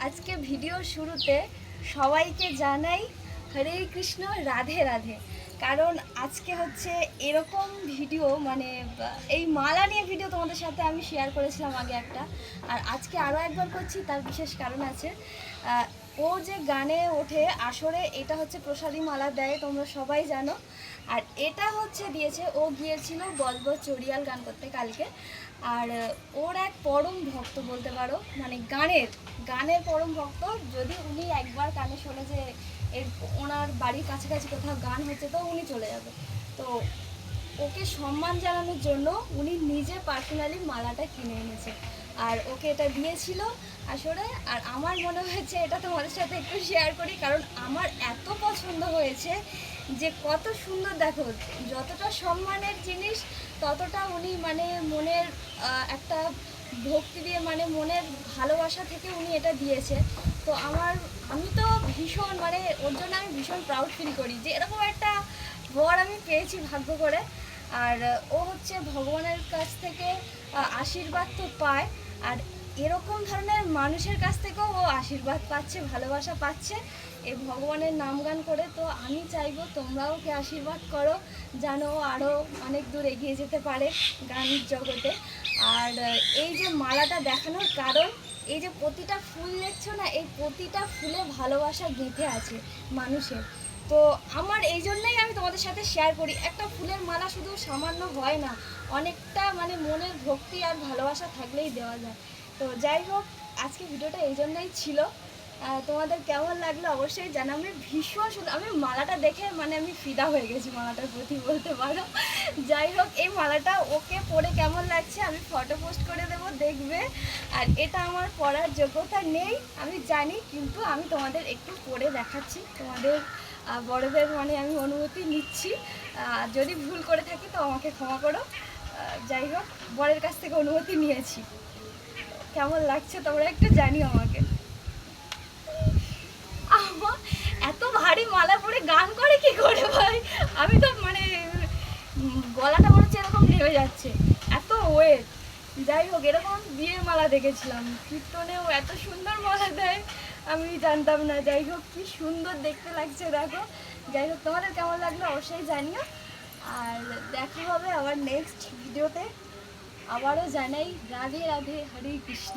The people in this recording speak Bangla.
আজকে ভিডিওর শুরুতে সবাইকে জানাই হরে কৃষ্ণ, রাধে রাধে। কারণ আজকে হচ্ছে এরকম ভিডিও, মানে এই মালা নিয়ে ভিডিও তোমাদের সাথে আমি শেয়ার করেছিলাম আগে একটা, আর আজকে আরও একবার করছি। তার বিশেষ কারণ আছে। ও যে গানে ওঠে আসরে, এটা হচ্ছে প্রসাদী মালা দেয়, তোমরা সবাই জানো। আর এটা হচ্ছে দিয়েছে, ও গিয়েছিল বজবজ চড়িয়াল গান করতে কালকে। আর ওর এক পরম ভক্ত বলতে পারো, মানে গানের পরম ভক্ত। যদি উনি একবার কানে শোনে যে ওনার বাড়ির কাছাকাছি কোথাও গান হচ্ছে, তো উনি চলে যাবে। তো ওকে সম্মান জানানোর জন্য উনি নিজে পার্সোনালি মালাটা কিনে এনেছে, আর ওকে এটা দিয়েছিল আসলে। আর আমার মনে হয়েছে এটা তোমাদের সাথে একটু শেয়ার করি, কারণ আমার এত পছন্দ হয়েছে যে কত সুন্দর। দেখো, যতটা সম্মানের জিনিস ততটা উনি মানে মনের একটা ভক্তি দিয়ে, মানে মনের ভালোবাসা থেকে উনি এটা দিয়েছে। তো আমি তো ভীষণ, মানে ওর জন্য আমি ভীষণ প্রাউড ফিল করি যে এরকম একটা বর আমি পেয়েছি ভাগ্য করে। আর ও হচ্ছে ভগবানের কাছ থেকে আশীর্বাদ তো পায়, আর এরকম ধরনের মানুষের কাছ থেকেও ও আশীর্বাদ পাচ্ছে, ভালোবাসা পাচ্ছে এই ভগবানের নাম গান করে। তো আমি চাইবো তোমরাও ওকে আশীর্বাদ করো, যেন ও আরও অনেক দূর এগিয়ে যেতে পারে গানের জগতে। আর এই যে মালাটা দেখানোর কারণ, এই যে প্রতিটা ফুল দেখছো না, এই প্রতিটা ফুলে ভালোবাসা গেঁথে আছে মানুষের। তো আমার এই জন্যই আমি তোমাদের সাথে শেয়ার করি। একটা ফুলের মালা শুধু সামান্য হয় না, অনেকটা মানে মনের ভক্তি আর ভালোবাসা থাকলেই দেওয়া যায়। তো যাই হোক, আজকে ভিডিওটা এই জন্যই ছিল। তোমাদের কেমন লাগলো অবশ্যই জানাবে। ভীষণ সুন্দর, আমি মালাটা দেখে মানে আমি ফিদা হয়ে গেছি মালাটার প্রতি বলতে পারো। যাই হোক, এই মালাটা ওকে পরে কেমন লাগছে আমি ফটো পোস্ট করে দেবো, দেখবে। আর এটা আমার পরার যোগ্যতা নেই আমি জানি, কিন্তু আমি তোমাদের একটু পরে দেখাচ্ছি। তোমাদের বড়দের মানে আমি অনুমতি নিচ্ছি। যদি ভুল করে থাকি তো আমাকে ক্ষমা করো। যাই হোক, বরের কাছ থেকে অনুমতি নিয়েছি। কেমন লাগছে তোমরা একটু জানিও আমাকে। আমার এত ভারী মালা পরে গান করে কি করে ভাই, আমি তো মানে গলাটা মনে হচ্ছে এরকম নেমে যাচ্ছে, এত ওয়েট। যাই হোক, এরকম বিয়ের মালা দেখেছিলাম, কীর্তনেও এত সুন্দর মালা দেয় আমি জানতাম না। যাই হোক, কি সুন্দর দেখতে লাগছে দেখো। যাই হোক, তোমাদের কেমন লাগলো অবশ্যই জানিও। আর দেখা হবে আবার নেক্সট ভিডিওতে। আবারও জানাই রাধে রাধে, হরে কৃষ্ণ।